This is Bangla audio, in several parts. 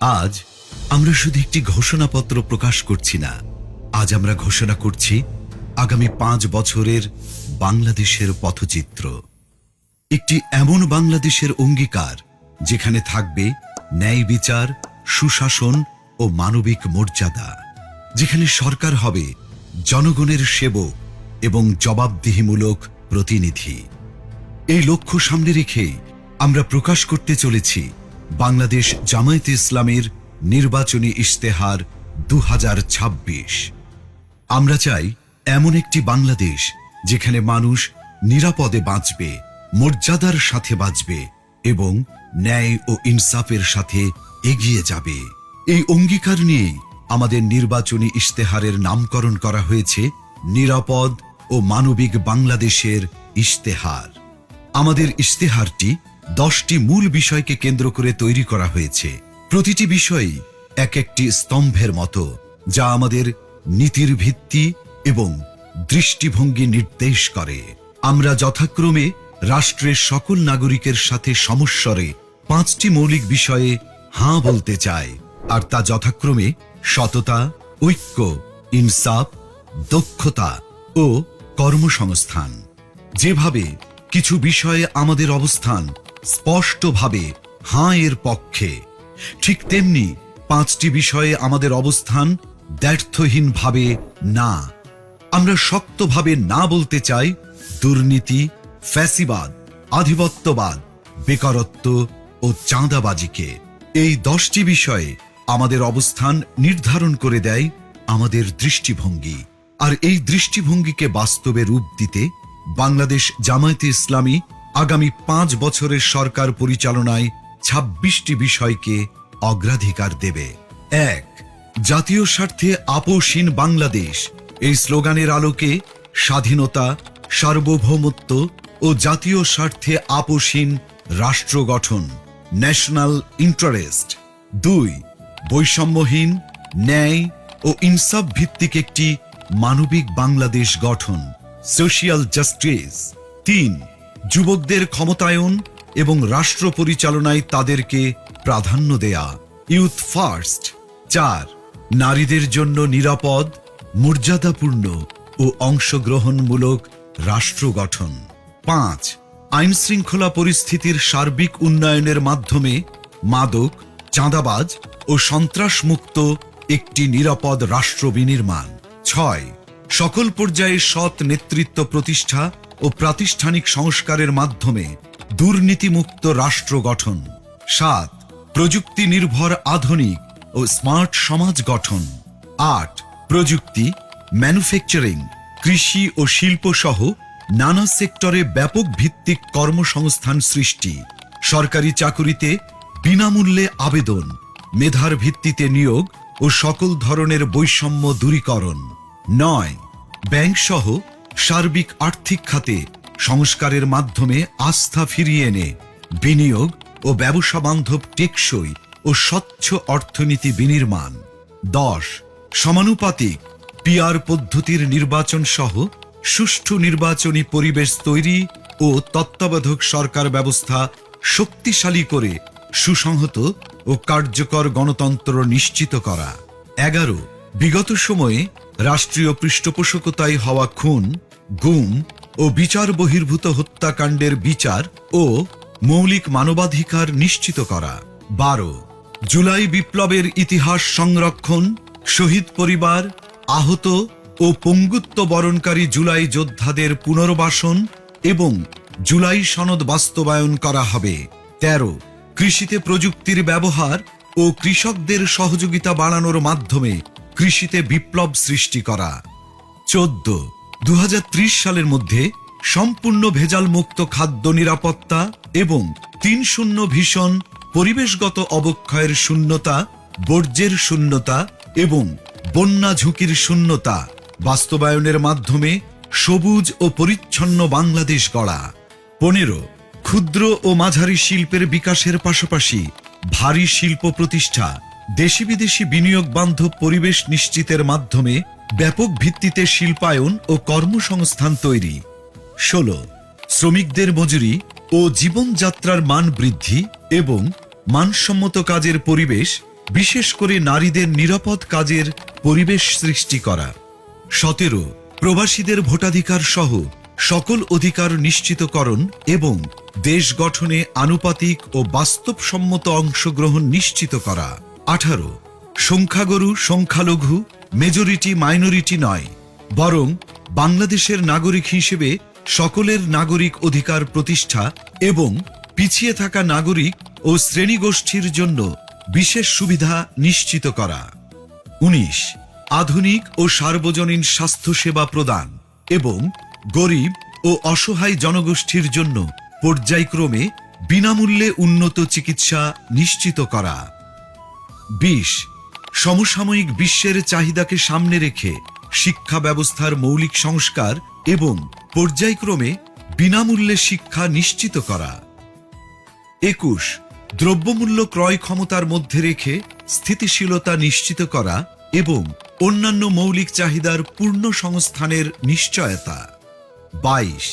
আজ আমরা শুধু একটি ঘোষণাপত্র প্রকাশ করছি না, আজ আমরা ঘোষণা করছি আগামী 5 বছরের বাংলাদেশের পথচিত্র। একটি এমন বাংলাদেশের অঙ্গীকার যেখানে থাকবে ন্যায় বিচার, সুশাসন ও মানবিক মর্যাদা, যেখানে সরকার হবে জনগণের সেবক এবং জবাবদিহিমূলক প্রতিনিধি। এই লক্ষ্য সামনে রেখে আমরা প্রকাশ করতে চলেছি বাংলাদেশ জামায়াতে ইসলামের নির্বাচনী ইশতেহার 2026। আমরা চাই এমন একটি বাংলাদেশ যেখানে মানুষ নিরাপদে বাঁচবে, মর্যাদার সাথে বাঁচবে এবং ন্যায় ও ইনসাফের সাথে এগিয়ে যাবে। এই অঙ্গীকার নিয়ে আমাদের নির্বাচনী ইশতেহারের নামকরণ করা হয়েছে নিরাপদ ও মানবিক বাংলাদেশের ইশতেহার। আমাদের ইশতেহারটি 10টি মূল বিষয়কে কেন্দ্র করে তৈরি করা হয়েছে। প্রতিটি বিষয়ই এক একটি স্তম্ভের মতো, যা আমাদের নীতির ভিত্তি এবং দৃষ্টিভঙ্গি নির্দেশ করে। আমরা যথাক্রমে রাষ্ট্রের সকল নাগরিকের সাথে সমস্বরে 5টি মৌলিক বিষয়ে হাঁ বলতে চাই, আর তা যথাক্রমে সততা, ঐক্য, ইনসাফ, দক্ষতা ও কর্মসংস্থান। যেভাবে কিছু বিষয়ে আমাদের অবস্থান স্পষ্টভাবে হাঁ এর পক্ষে, ঠিক তেমনি 5টি বিষয়ে আমাদের অবস্থান দ্ব্যর্থহীনভাবে না। আমরা শক্তভাবে না বলতে চাই দুর্নীতি, ফ্যাসিবাদ, আধিপত্যবাদ, বেকারত্ব ও চাঁদাবাজিকে। এই 10টি বিষয়ে আমাদের অবস্থান নির্ধারণ করে দেয় আমাদের দৃষ্টিভঙ্গি, আর এই দৃষ্টিভঙ্গিকে বাস্তবে রূপ দিতে বাংলাদেশ জামায়াতে ইসলামী আগামী 5 বছরের সরকার পরিচালনায় 26টি বিষয়কে অগ্রাধিকার দেবে। 1. জাতীয় স্বার্থে আপোষহীন বাংলাদেশ। এই স্লোগানের আলোকে স্বাধীনতা, সার্বভৌমত্ব ও জাতীয় স্বার্থে আপোষহীন রাষ্ট্র গঠন, ন্যাশনাল ইন্টারেস্ট। 2. বৈষম্যহীন, ন্যায় ও ইনসাফ ভিত্তিক একটি মানবিক বাংলাদেশ গঠন, সোশিয়াল জাস্টিস। 3. যুবকদের ক্ষমতায়ন এবং রাষ্ট্র পরিচালনায় তাদেরকে প্রাধান্য দেয়া, ইউথ ফার্স্ট। 4. নারীদের জন্য নিরাপদ, মর্যাদাপূর্ণ ও অংশগ্রহণমূলক রাষ্ট্র গঠন। 5. আইন শৃঙ্খলা পরিস্থিতির সার্বিক উন্নয়নের মাধ্যমে মাদক, চাঁদাবাজ ও সন্ত্রাসমুক্ত একটি নিরাপদ রাষ্ট্র বিনির্মাণ। 6. সকল পর্যায়ে সৎ নেতৃত্ব প্রতিষ্ঠা ও প্রাতিষ্ঠানিক সংস্কারের মাধ্যমে দুর্নীতিমুক্ত রাষ্ট্র গঠন। 7. প্রযুক্তি নির্ভর আধুনিক ও স্মার্ট সমাজ গঠন। 8. প্রযুক্তি, ম্যানুফ্যাকচারিং, কৃষি ও শিল্প সহ নানা সেক্টরে ব্যাপক ভিত্তিক কর্মসংস্থান সৃষ্টি, সরকারি চাকুরিতে বিনামূল্যে আবেদন, মেধার ভিত্তিতে নিয়োগ ও সকল ধরনের বৈষম্য দূরীকরণ। 9. ব্যাংক সহ সার্বিক আর্থিক খাতে সংস্কারের মাধ্যমে আস্থা ফিরিয়ে এনে বিনিয়োগ ও ব্যবসা বান্ধব টেকসই ও স্বচ্ছ অর্থনীতি বিনির্মাণ। 10. সমানুপাতিক পিআর পদ্ধতির নির্বাচন সহ সুষ্ঠু নির্বাচনী পরিবেশ তৈরি ও তত্ত্বাবধায়ক সরকার ব্যবস্থা শক্তিশালী করে সুসংহত ও কার্যকর গণতন্ত্র নিশ্চিত করা। 11. বিগত সময়ে রাষ্ট্রীয় পৃষ্ঠপোষকতায় হওয়া খুন, গুম ও বিচার বহির্ভূত হত্যাকাণ্ডের বিচার ও মৌলিক মানবাধিকার নিশ্চিত করা। 12. জুলাই বিপ্লবের ইতিহাস সংরক্ষণ, শহীদ পরিবার, আহত ও পঙ্গুত্ব বরণকারী জুলাই যোদ্ধাদের পুনর্বাসন এবং জুলাই সনদ বাস্তবায়ন করা হবে। 13. কৃষিতে প্রযুক্তির ব্যবহার ও কৃষকদের সহযোগিতা বাড়ানোর মাধ্যমে কৃষিতে বিপ্লব সৃষ্টি করা। 14. 2030 সালের মধ্যে সম্পূর্ণ ভেজাল মুক্ত খাদ্য নিরাপত্তা এবং 3-0 ভিশন, পরিবেশগত অবক্ষয়ের শূন্যতা, বর্জ্যের শূন্যতা এবং বন্যা ঝুঁকির শূন্যতা বাস্তবায়নের মাধ্যমে সবুজ ও পরিচ্ছন্ন বাংলাদেশ গড়া। 15. ক্ষুদ্র ও মাঝারি শিল্পের বিকাশের পাশাপাশি ভারী শিল্প প্রতিষ্ঠা, দেশি বিদেশি বিনিয়োগ বান্ধব পরিবেশ নিশ্চিতের মাধ্যমে ব্যাপক ভিত্তিতে শিল্পায়ন ও কর্মসংস্থান তৈরি। 16. শ্রমিকদের মজুরি ও জীবনযাত্রার মান বৃদ্ধি এবং মানসম্মত কাজের পরিবেশ বিশেষ করে নারীদের নিরাপদ কাজের পরিবেশ সৃষ্টি করা। 17 প্রবাসীদের ভোটাধিকার সহ সকল অধিকার নিশ্চিতকরণ এবং দেশ গঠনে আনুপাতিক ও বাস্তবসম্মত অংশগ্রহণ নিশ্চিত করা। 18 সংখ্যাগুরু সংখ্যালঘু মেজরিটি মাইনরিটি নয়, বরং বাংলাদেশের নাগরিক হিসেবে সকলের নাগরিক অধিকার প্রতিষ্ঠা এবং পিছিয়ে থাকা নাগরিক ও শ্রেণীগোষ্ঠীর জন্য বিশেষ সুবিধা নিশ্চিত করা। 19 আধুনিক ও সার্বজনীন স্বাস্থ্যসেবা প্রদান এবং গরিব ও অসহায় জনগোষ্ঠীর জন্য পর্যায়ক্রমে বিনামূল্যে উন্নত চিকিৎসা নিশ্চিত করা। 20 সমসাময়িক বিশ্বের চাহিদাকে সামনে রেখে শিক্ষা ব্যবস্থার মৌলিক সংস্কার এবং পর্যায়ক্রমে বিনামূল্যে শিক্ষা নিশ্চিত করা। 21 দ্রব্যমূল্য ক্রয় ক্ষমতার মধ্যে রেখে স্থিতিশীলতা নিশ্চিত করা এবং অন্যান্য মৌলিক চাহিদার পূর্ণ সংস্থানের নিশ্চয়তা। 22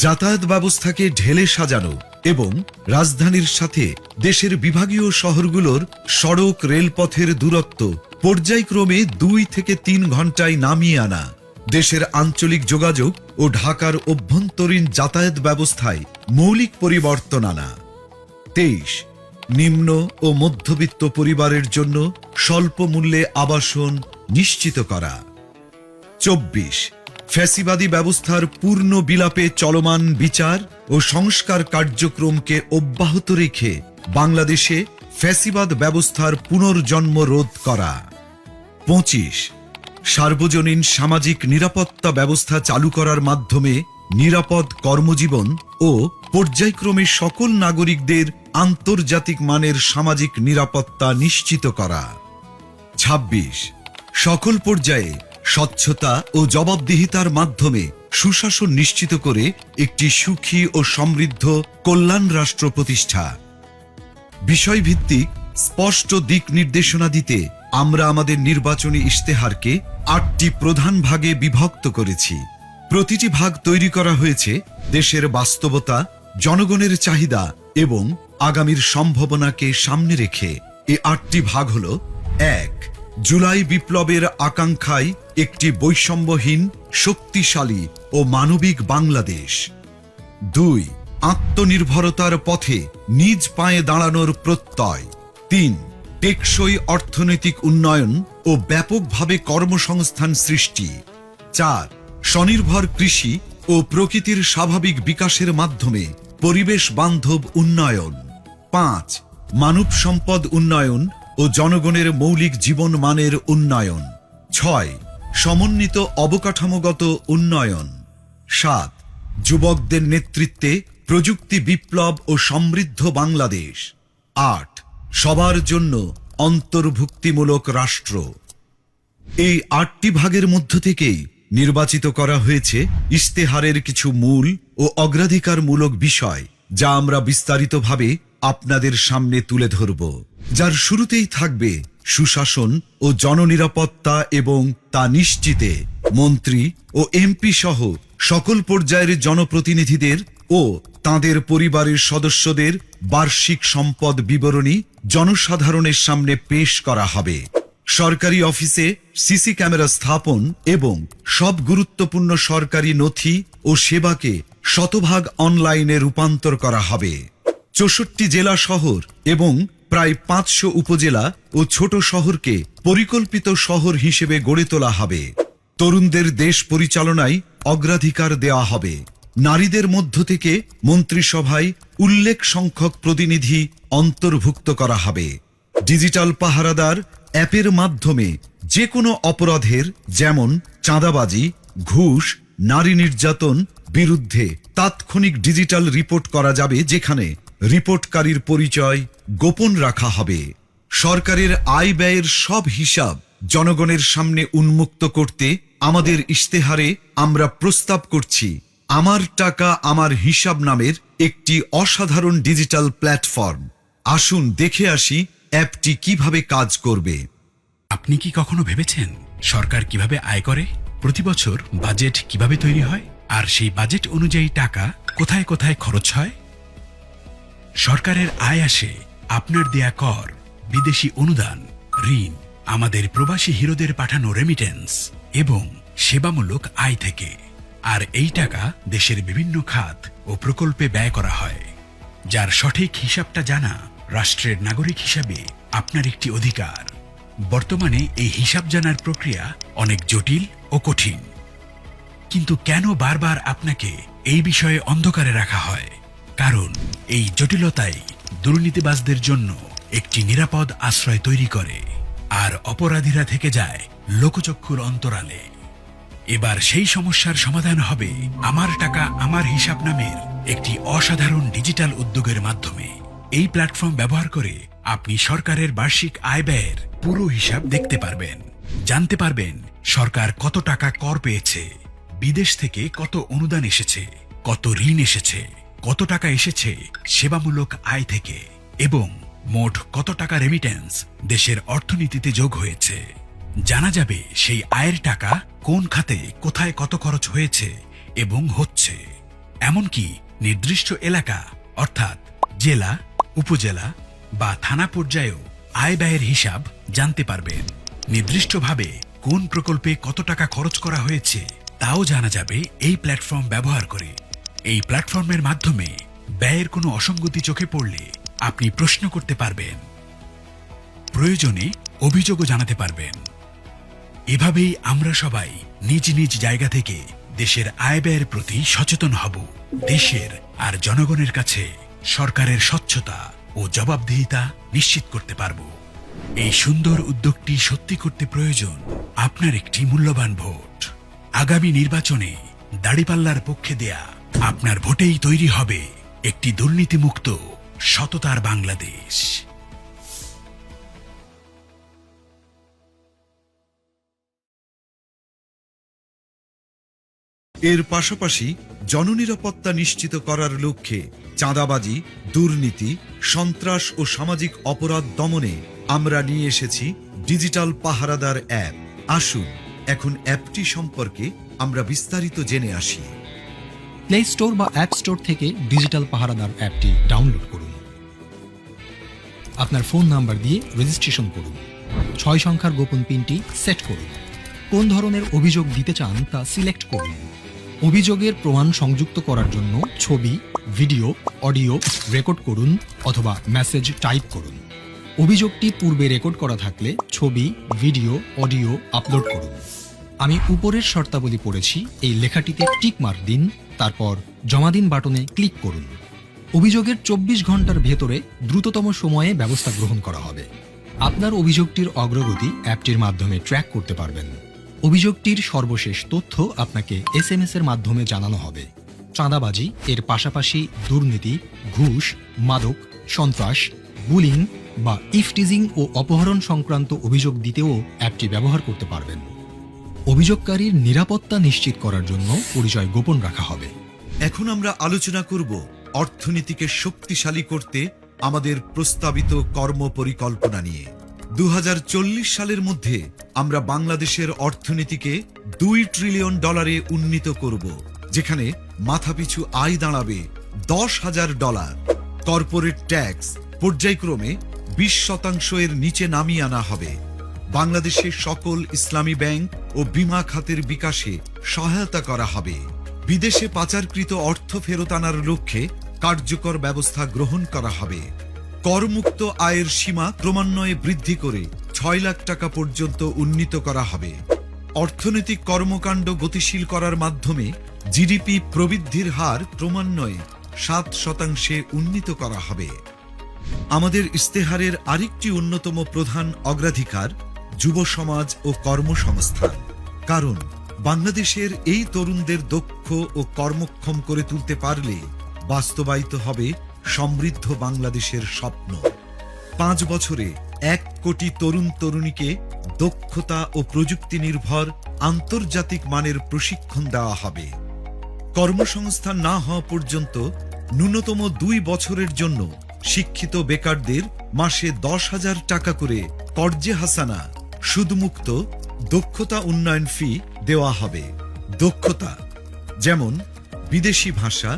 যাতায়াত ব্যবস্থাকে ঢেলে সাজানো এবং রাজধানীর সাথে দেশের বিভাগীয় শহরগুলোর সড়ক রেলপথের দূরত্ব পর্যায়ক্রমে 2 থেকে 3 ঘন্টায় নামিয়ে আনা, দেশের আঞ্চলিক যোগাযোগ ও ঢাকার অভ্যন্তরীণ যাতায়াত ব্যবস্থায় মৌলিক পরিবর্তন আনা। 23 নিম্ন ও মধ্যবিত্ত পরিবারের জন্য স্বল্প মূল্যে আবাসন নিশ্চিত করা। 24 ফ্যাসিবাদী ব্যবস্থার পূর্ণ বিলাপে চলমান বিচার ও সংস্কার কার্যক্রমকে অব্যাহত রেখে বাংলাদেশে ফ্যাসিবাদ ব্যবস্থার পুনর্জন্ম রোধ করা। 25 সার্বজনীন সামাজিক নিরাপত্তা ব্যবস্থা চালু করার মাধ্যমে নিরাপদ কর্মজীবন ও পর্যায়ক্রমে সকল নাগরিকদের আন্তর্জাতিক মানের সামাজিক নিরাপত্তা নিশ্চিত করা। 26 সকল পর্যায়ে স্বচ্ছতা ও জবাবদিহিতার মাধ্যমে সুশাসন নিশ্চিত করে একটি সুখী ও সমৃদ্ধ কল্যাণ রাষ্ট্র প্রতিষ্ঠা। বিষয়ভিত্তিক স্পষ্ট দিক নির্দেশনা দিতে আমরা আমাদের নির্বাচনী ইশতেহারকে 8টি প্রধান ভাগে বিভক্ত করেছি। প্রতিটি ভাগ তৈরি করা হয়েছে দেশের বাস্তবতা, জনগণের চাহিদা এবং আগামীর সম্ভাবনাকে সামনে রেখে। এই 8টি ভাগ হল: 1 জুলাই বিপ্লবের আকাঙ্ক্ষায় একটি বৈষম্যহীন, শক্তিশালী ও মানবিক বাংলাদেশ। 2 আত্মনির্ভরতার পথে নিজ পায়ে দাঁড়ানোর প্রত্যয়। 3 টেকসই অর্থনৈতিক উন্নয়ন ও ব্যাপকভাবে কর্মসংস্থান সৃষ্টি। 4 স্বনির্ভর কৃষি ও প্রকৃতির স্বাভাবিক বিকাশের মাধ্যমে পরিবেশ বান্ধব উন্নয়ন। 5 মানব সম্পদ উন্নয়ন ও জনগণের মৌলিক জীবন মানের উন্নয়ন। 6 সমন্বিত অবকাঠামোগত উন্নয়ন। 7 যুবকদের নেতৃত্বে প্রযুক্তি বিপ্লব ও সমৃদ্ধ বাংলাদেশ। 8 সবার জন্য অন্তর্ভুক্তিমূলক রাষ্ট্র। এই 8টি ভাগের মধ্য থেকেই নির্বাচিত করা হয়েছে ইশতেহারের কিছু মূল ও অগ্রাধিকারমূলক বিষয়, যা আমরা বিস্তারিতভাবে আপনাদের সামনে তুলে ধরব। যার শুরুতেই থাকবে সুশাসন ও জননিরাপত্তা এবং তা নিশ্চিতে মন্ত্রী ও এমপি সহ সকল পর্যায়ের জনপ্রতিনিধিদের ও তাদের পরিবারের সদস্যদের বার্ষিক সম্পদ বিবরণী জনসাধারণের সামনে পেশ করা হবে। সরকারি অফিসে সিসি ক্যামেরা স্থাপন এবং সব গুরুত্বপূর্ণ সরকারি নথি ও সেবাকে শতভাগ অনলাইনে রূপান্তর করা হবে। 64 জেলা শহর এবং প্রায় 500 উপজেলা ও ছোট শহরকে পরিকল্পিত শহর হিসেবে গড়ে তোলা হবে। তরুণদের দেশ পরিচালনায় অগ্রাধিকার দেওয়া হবে। নারীদের মধ্য থেকে মন্ত্রিসভায় উল্লেখ সংখ্যক প্রতিনিধি অন্তর্ভুক্ত করা হবে। ডিজিটাল পাহারাদার অ্যাপের মাধ্যমে যে কোনো অপরাধের, যেমন চাঁদাবাজি, ঘুষ, নারী নির্যাতন বিরুদ্ধে তাৎক্ষণিক ডিজিটাল রিপোর্ট করা যাবে, যেখানে রিপোর্টকারীর পরিচয় গোপন রাখা হবে। সরকারের আয় ব্যয়ের সব হিসাব জনগণের সামনে উন্মুক্ত করতে আমাদের ইশতেহারে আমরা প্রস্তাব করছি আমার টাকা আমার হিসাব নামের একটি অসাধারণ ডিজিটাল প্ল্যাটফর্ম। আসুন দেখে আসি অ্যাপটি কিভাবে কাজ করবে। আপনি কি কখনো ভেবেছেন সরকার কিভাবে আয় করে? প্রতি বছর বাজেট কিভাবে তৈরি হয়, আর সেই বাজেট অনুযায়ী টাকা কোথায় কোথায় খরচ হয়? সরকারের আয় আসে আপনার দেয়া কর, বিদেশি অনুদান, ঋণ, আমাদের প্রবাসী হিরোদের পাঠানো রেমিটেন্স এবং সেবামূলক আয় থেকে। আর এই টাকা দেশের বিভিন্ন খাত ও প্রকল্পে ব্যয় করা হয়, যার সঠিক হিসাবটা জানা রাষ্ট্রের নাগরিক হিসাবে আপনার একটি অধিকার। বর্তমানে এই হিসাব জানার প্রক্রিয়া অনেক জটিল ও কঠিন, কিন্তু কেন বারবার আপনাকে এই বিষয়ে অন্ধকারে রাখা হয়? কারণ এই জটিলতাই দুর্নীতিবাজদের জন্য একটি নিরাপদ আশ্রয় তৈরি করে, আর অপরাধীরা থেকে যায় লোকচক্ষুর অন্তরালে। এবার সেই সমস্যার সমাধান হবে আমার টাকা আমার হিসাব নামের একটি অসাধারণ ডিজিটাল উদ্যোগের মাধ্যমে। এই প্ল্যাটফর্ম ব্যবহার করে আপনি সরকারের বার্ষিক আয় ব্যয়ের পুরো হিসাব দেখতে পারবেন, জানতে পারবেন সরকার কত টাকা কর পেয়েছে, বিদেশ থেকে কত অনুদান এসেছে, কত ঋণ এসেছে, কত টাকা এসেছে সেবামূলক আয় থেকে, এবং মোট কত টাকা রেমিটেন্স দেশের অর্থনীতিতে যোগ হয়েছে। জানা যাবে সেই আয়ের টাকা কোন খাতে কোথায় কত খরচ হয়েছে এবং হচ্ছে। এমনকি নির্দিষ্ট এলাকা অর্থাৎ জেলা, উপজেলা বা থানা পর্যায়েও আয় ব্যয়ের হিসাব জানতে পারবেন। নির্দিষ্টভাবে কোন প্রকল্পে কত টাকা খরচ করা হয়েছে তাও জানা যাবে এই প্ল্যাটফর্ম ব্যবহার করে। এই প্ল্যাটফর্মের মাধ্যমে ব্যয়ের কোনো অসঙ্গতি চোখে পড়লে আপনি প্রশ্ন করতে পারবেন, প্রয়োজনে অভিযোগও জানাতে পারবেন। এভাবেই আমরা সবাই নিজ নিজ জায়গা থেকে দেশের আয় ব্যয়ের প্রতি সচেতন হব। দেশের আর জনগণের কাছে সরকারের স্বচ্ছতা ও জবাবদিহিতা নিশ্চিত করতে পারব। এই সুন্দর উদ্যোগটি সত্যি করতে প্রয়োজন আপনার একটি মূল্যবান ভোট। আগামী নির্বাচনে দাড়িপাল্লার পক্ষে দেয়া আপনার ভোটেই তৈরি হবে একটি দুর্নীতিমুক্ত সততার বাংলাদেশ। এর পাশাপাশি জননিরাপত্তা নিশ্চিত করার লক্ষ্যে চাঁদাবাজি, দুর্নীতি, সন্ত্রাস ও সামাজিক অপরাধ দমনে আমরা নিয়ে এসেছি ডিজিটাল পাহারাদার অ্যাপ। আসুন এখন অ্যাপটি সম্পর্কে আমরা বিস্তারিত জেনে আসি। প্লে স্টোর বা অ্যাপ স্টোর থেকে ডিজিটাল পাহারাদার অ্যাপটি ডাউনলোড করুন। আপনার ফোন নাম্বার দিয়ে রেজিস্ট্রেশন করুন। 6 সংখ্যার গোপন পিনটি সেট করুন। কোন ধরনের অভিযোগ দিতে চান তা সিলেক্ট করুন। অভিযোগের প্রমাণ সংযুক্ত করার জন্য ছবি, ভিডিও, অডিও রেকর্ড করুন অথবা মেসেজ টাইপ করুন। অভিযোগটি পূর্বে রেকর্ড করা থাকলে ছবি, ভিডিও, অডিও আপলোড করুন। আমি উপরের শর্তাবলী পড়েছি, এই লেখাটিতে টিক মার্ক দিন, তারপর জমা দিন বাটনে ক্লিক করুন। অভিযোগের 24 ঘন্টার ভেতরে দ্রুততম সময়ে ব্যবস্থা গ্রহণ করা হবে। আপনার অভিযোগটির অগ্রগতি অ্যাপটির মাধ্যমে ট্র্যাক করতে পারবেন। অভিযোগটির সর্বশেষ তথ্য আপনাকে SMS এর মাধ্যমে জানানো হবে। চাঁদাবাজি এর পাশাপাশি দুর্নীতি, ঘুষ, মাদক, সন্ত্রাস, বুলিং বা ইফটিজিং ও অপহরণ সংক্রান্ত অভিযোগ দিতেও অ্যাপটি ব্যবহার করতে পারবেন। অভিযোগকারীর নিরাপত্তা নিশ্চিত করার জন্য পরিচয় গোপন রাখা হবে। এখন আমরা আলোচনা করব অর্থনীতিকে শক্তিশালী করতে আমাদের প্রস্তাবিত কর্ম পরিকল্পনা নিয়ে। 2040 সালের মধ্যে আমরা বাংলাদেশের অর্থনীতিকে $2 ট্রিলিয়ন উন্নীত করব, যেখানে মাথাপিছু আয় দাঁড়াবে $10,000। কর্পোরেট ট্যাক্স পর্যায়ক্রমে 20% এর নিচে নামিয়ে আনা হবে। বাংলাদেশের সকল ইসলামী ব্যাংক ও বীমা খাতের বিকাশে সহায়তা করা হবে। বিদেশে পাচারকৃত অর্থ ফেরত আনার লক্ষ্যে কার্যকর ব্যবস্থা গ্রহণ করা হবে। করমুক্ত আয়ের সীমা ক্রমান্বয়ে বৃদ্ধি করে 6 লাখ টাকা পর্যন্ত উন্নীত করা হবে। অর্থনৈতিক কর্মকাণ্ড গতিশীল করার মাধ্যমে জিডিপি প্রবৃদ্ধির হার ক্রমান্বয়ে 7% উন্নীত করা হবে। আমাদের ইস্তেহারের আরেকটি অন্যতম প্রধান অগ্রাধিকার যুব সমাজ ও কর্মসংস্থান। কারণ বাংলাদেশের এই তরুণদের দক্ষ ও কর্মক্ষম করে তুলতে পারলে বাস্তবায়িত হবে সমৃদ্ধ বাংলাদেশের স্বপ্ন। 5 বছরে 1 কোটি তরুণ তরুণীকে দক্ষতা ও প্রযুক্তি নির্ভর আন্তর্জাতিক মানের প্রশিক্ষণ দেওয়া হবে। কর্মসংস্থান না হওয়া পর্যন্ত ন্যূনতম 2 বছরের জন্য শিক্ষিত বেকারদের মাসে 10,000 টাকা করে কর্জে হাসানা সুদমুক্ত দক্ষতা উন্নয়ন ফি দেওয়া হবে। দক্ষতা যেমন বিদেশি ভাষা,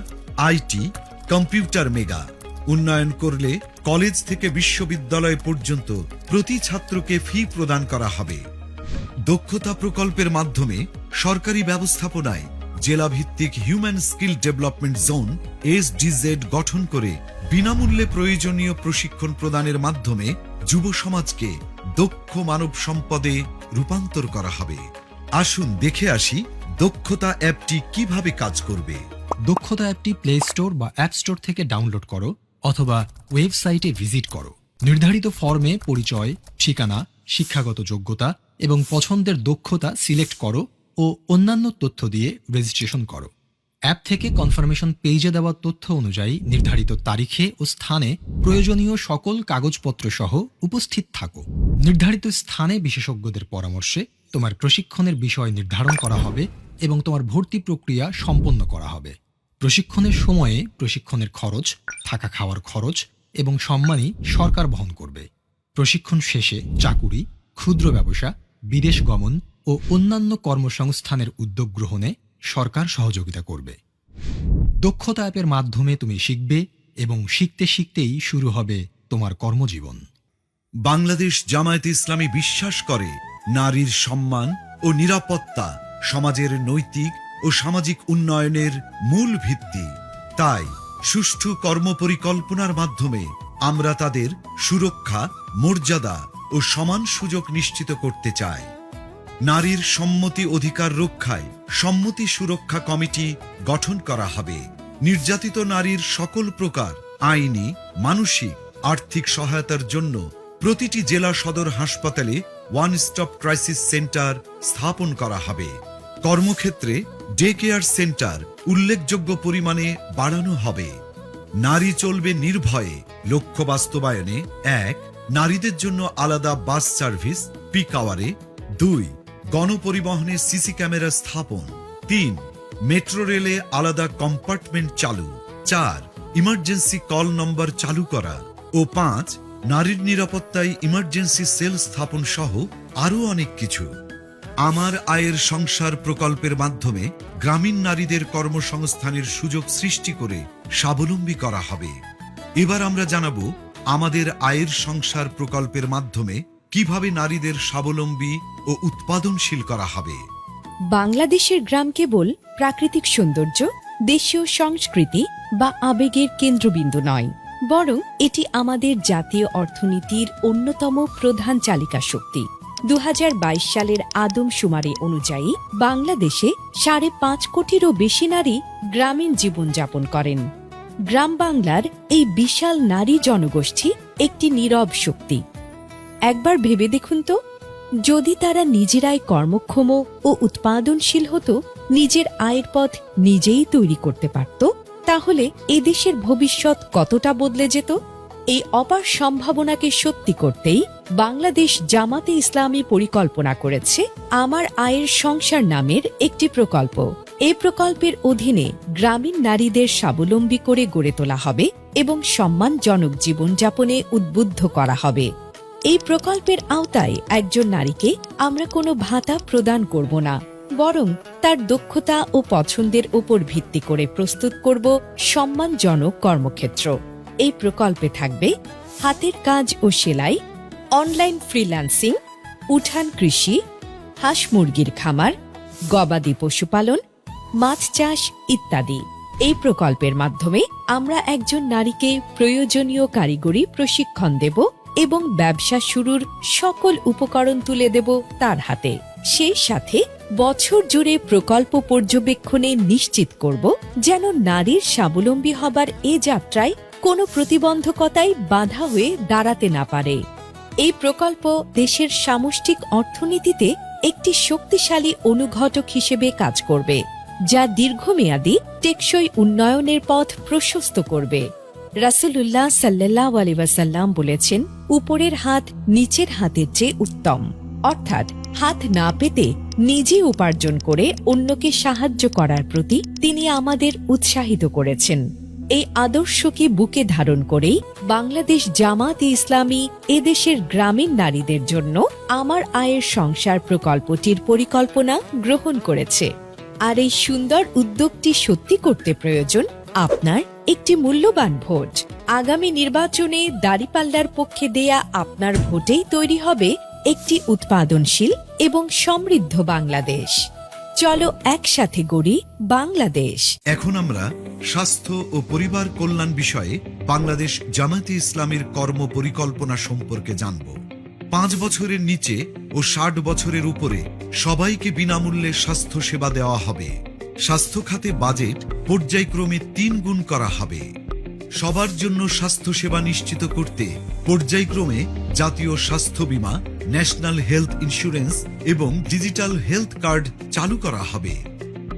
আইটি, কম্পিউটার মেগা উন্নয়ন করলে কলেজ থেকে বিশ্ববিদ্যালয় পর্যন্ত প্রতি ছাত্রকে ফি প্রদান করা হবে। দক্ষতা প্রকল্পের মাধ্যমে সরকারি ব্যবস্থাপনায় জেলাভিত্তিক human skill development zone SDZ গঠন করে বিনামূল্যে প্রয়োজনীয় প্রশিক্ষণ প্রদানের মাধ্যমে যুব সমাজকে দক্ষ মানব সম্পদে রূপান্তর করা হবে। আসুন দেখে আসি দক্ষতা অ্যাপটি কিভাবে কাজ করবে। দক্ষতা অ্যাপটি প্লে স্টোর বা অ্যাপ স্টোর থেকে ডাউনলোড করো অথবা ওয়েবসাইটে ভিজিট করো। নির্ধারিত ফর্মে পরিচয়, ঠিকানা, শিক্ষাগত যোগ্যতা এবং পছন্দের দক্ষতা সিলেক্ট করো ও অন্যান্য তথ্য দিয়ে রেজিস্ট্রেশন করো। অ্যাপ থেকে কনফার্মেশন পেজে দেওয়া তথ্য অনুযায়ী নির্ধারিত তারিখে ও স্থানে প্রয়োজনীয় সকল কাগজপত্র সহ উপস্থিত থাকো। নির্ধারিত স্থানে বিশেষজ্ঞদের পরামর্শে তোমার প্রশিক্ষণের বিষয় নির্ধারণ করা হবে এবং তোমার ভর্তি প্রক্রিয়া সম্পন্ন করা হবে। প্রশিক্ষণের সময়ে প্রশিক্ষণের খরচ, থাকা খাওয়ার খরচ এবং সম্মানী সরকার বহন করবে। প্রশিক্ষণ শেষে চাকুরি, ক্ষুদ্র ব্যবসা, বিদেশ গমন ও অন্যান্য কর্মসংস্থানের উদ্যোগ গ্রহণে সরকার সহযোগিতা করবে। দক্ষতা অ্যাপের মাধ্যমে তুমি শিখবে এবং শিখতে শিখতেই শুরু হবে তোমার কর্মজীবন। বাংলাদেশ জামায়াতে ইসলামী বিশ্বাস করে নারীর সম্মান ও নিরাপত্তা সমাজের নৈতিক ও সামাজিক উন্নয়নের মূল ভিত্তি। তাই সুষ্ঠু কর্মপরিকল্পনার মাধ্যমে আমরা তাদের সুরক্ষা, মর্যাদা ও সমান সুযোগ নিশ্চিত করতে চাই। নারীর সম্মতি অধিকার রক্ষায় সম্মতি সুরক্ষা কমিটি গঠন করা হবে। নির্যাতিত নারীর সকল প্রকার আইনি, মানসিক, আর্থিক সহায়তার জন্য প্রতিটি জেলা সদর হাসপাতালে ওয়ান স্টপ ক্রাইসিস সেন্টার স্থাপন করা হবে। কর্মক্ষেত্রে ডে কেয়ার সেন্টার উল্লেখযোগ্য পরিমাণে বাড়ানো হবে। নারী চলবে নির্ভয়ে লক্ষ্য বাস্তবায়নে 1. নারীদের জন্য আলাদা বাস সার্ভিস পিক আওয়ারে। 2. গণপরিবহনে সিসি ক্যামেরা স্থাপন। 3. মেট্রো রেলে আলাদা কম্পার্টমেন্ট চালু। 4. ইমার্জেন্সি কল নম্বর চালু করা। ও 5. নারীর নিরাপত্তায় ইমার্জেন্সি সেল স্থাপন সহ আরও অনেক কিছু। আমার আয়ের সংসার প্রকল্পের মাধ্যমে গ্রামীণ নারীদের কর্মসংস্থানের সুযোগ সৃষ্টি করে স্বাবলম্বী করা হবে। এবার আমরা জানাবো আমাদের আয়ের সংসার প্রকল্পের মাধ্যমে কিভাবে নারীদের স্বাবলম্বী ও উৎপাদনশীল করা হবে। বাংলাদেশের গ্রাম কেবল প্রাকৃতিক সৌন্দর্য, দেশীয় সংস্কৃতি বা আবেগের কেন্দ্রবিন্দু নয়, বরং এটি আমাদের জাতীয় অর্থনীতির অন্যতম প্রধান চালিকা শক্তি। 2022 সালের আদমশুমারি অনুযায়ী বাংলাদেশে 5.5 কোটিরও বেশি নারী গ্রামীণ জীবনযাপন করেন। গ্রাম বাংলার এই বিশাল নারী জনগোষ্ঠী একটি নীরব শক্তি। একবার ভেবে দেখুন তো, যদি তারা নিজেরাই কর্মক্ষম ও উৎপাদনশীল হতো, নিজের আয়ের পথ নিজেই তৈরি করতে পারত, তাহলে এদেশের ভবিষ্যৎ কতটা বদলে যেত। এই অপার সম্ভাবনাকে সত্যি করতেই বাংলাদেশ জামাতে ইসলামী পরিকল্পনা করেছে আমার আয়ের সংসার নামের একটি প্রকল্প। এই প্রকল্পের অধীনে গ্রামীণ নারীদের স্বাবলম্বী করে গড়ে তোলা হবে এবং সম্মানজনক জীবনযাপনে উদ্বুদ্ধ করা হবে। এই প্রকল্পের আওতায় একজন নারীকে আমরা কোনো ভাতা প্রদান করব না, বরং তার দক্ষতা ও পছন্দের উপর ভিত্তি করে প্রস্তুত করব সম্মানজনক কর্মক্ষেত্র। এই প্রকল্পে থাকবে হাতের কাজ ও সেলাই, অনলাইন ফ্রিল্যান্সিং, উঠান কৃষি, হাঁস মুরগির খামার, গবাদি পশুপালন, মাছ চাষ ইত্যাদি। এই প্রকল্পের মাধ্যমে আমরা একজন নারীকে প্রয়োজনীয় কারিগরি প্রশিক্ষণ দেব এবং ব্যবসা শুরুর সকল উপকরণ তুলে দেব তার হাতে। সেই সাথে বছর জুড়ে প্রকল্প পর্যবেক্ষণে নিশ্চিত করব যেন নারীর স্বাবলম্বী হবার এ যাত্রায় কোনো প্রতিবন্ধকতাই বাধা হয়ে দাঁড়াতে না পারে। এই প্রকল্প দেশের সামষ্টিক অর্থনীতিতে একটি শক্তিশালী অনুঘটক হিসেবে কাজ করবে, যা দীর্ঘমেয়াদী টেকসই উন্নয়নের পথ প্রশস্ত করবে। রাসূলুল্লাহ সাল্লাল্লাহু আলাইহি ওয়াসাল্লাম বলেছেন, উপরের হাত নিচের হাতের চেয়ে উত্তম, অর্থাৎ হাত না পেতে নিজে উপার্জন করে অন্যকে সাহায্য করার প্রতি তিনি আমাদের উৎসাহিত করেছেন। এই আদর্শকে বুকে ধারণ করেই বাংলাদেশ জামাতে ইসলামী এদেশের গ্রামীণ নারীদের জন্য আমার আয়ের সংসার প্রকল্পটির পরিকল্পনা গ্রহণ করেছে। আর এই সুন্দর উদ্যোগটি সত্যি করতে প্রয়োজন আপনার একটি মূল্যবান ভোট। আগামী নির্বাচনে দাঁড়িপাল্লার পক্ষে দেয়া আপনার ভোটেই তৈরি হবে একটি উৎপাদনশীল এবং সমৃদ্ধ বাংলাদেশ। চলো একসাথে গড়ি বাংলাদেশ। এখন আমরা স্বাস্থ্য ও পরিবার কল্যাণ বিষয়ে বাংলাদেশ জামায়াতে ইসলামীর কর্ম পরিকল্পনা সম্পর্কে জানব। 5 বছরের নিচে ও 60 বছরের উপরে সবাইকে বিনামূল্যে স্বাস্থ্য সেবা দেওয়া হবে। স্বাস্থ্য খাতে বাজেট পর্যায়ক্রমে 3 গুণ করা হবে। সবার জন্য স্বাস্থ্য সেবা নিশ্চিত করতে পর্যায়ক্রমে জাতীয় স্বাস্থ্য বীমা, ন্যাশনাল হেলথ ইন্স্যুরেন্স এবং ডিজিটাল হেলথ কার্ড চালু করা হবে।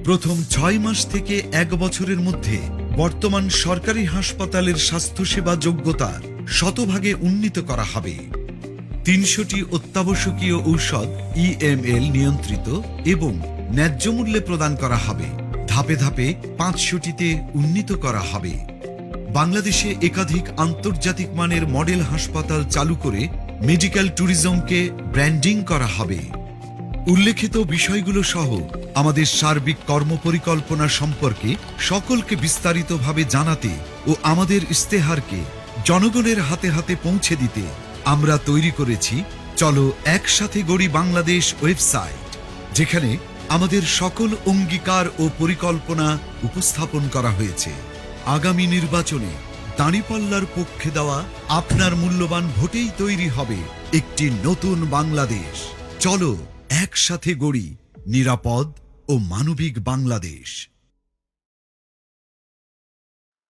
প্রথম 6 মাস থেকে 1 বছরের মধ্যে বর্তমান সরকারি হাসপাতালের স্বাস্থ্যসেবা যোগ্যতা শতভাগে উন্নীত করা হবে। 300টি অত্যাবশ্যকীয় ঔষধ EML নিয়ন্ত্রিত এবং ন্যায্য মূল্যে প্রদান করা হবে। ধাপে ধাপে 500টিতে উন্নীত করা হবে। বাংলাদেশে একাধিক আন্তর্জাতিক মানের মডেল হাসপাতাল চালু করে মেডিকেল ট্যুরিজমকে ব্র্যান্ডিং করা হবে। উল্লেখিত বিষয়গুলো সহ আমাদের সার্বিক কর্মপরিকল্পনা সম্পর্কে সকলকে বিস্তারিতভাবে জানাতে ও আমাদের ইস্তেহারকে জনগণের হাতে হাতে পৌঁছে দিতে আমরা তৈরি করেছি চলো একসাথে গড়ি বাংলাদেশ ওয়েবসাইট, যেখানে আমাদের সকল অঙ্গীকার ও পরিকল্পনা উপস্থাপন করা হয়েছে। আগামী নির্বাচনে দাঁড়িপাল্লার পক্ষে দেওয়া আপনার মূল্যবান ভোটেই তৈরি হবে একটি নতুন বাংলাদেশ। চলো একসাথে গড়ি নিরাপদ ও মানবিক বাংলাদেশ।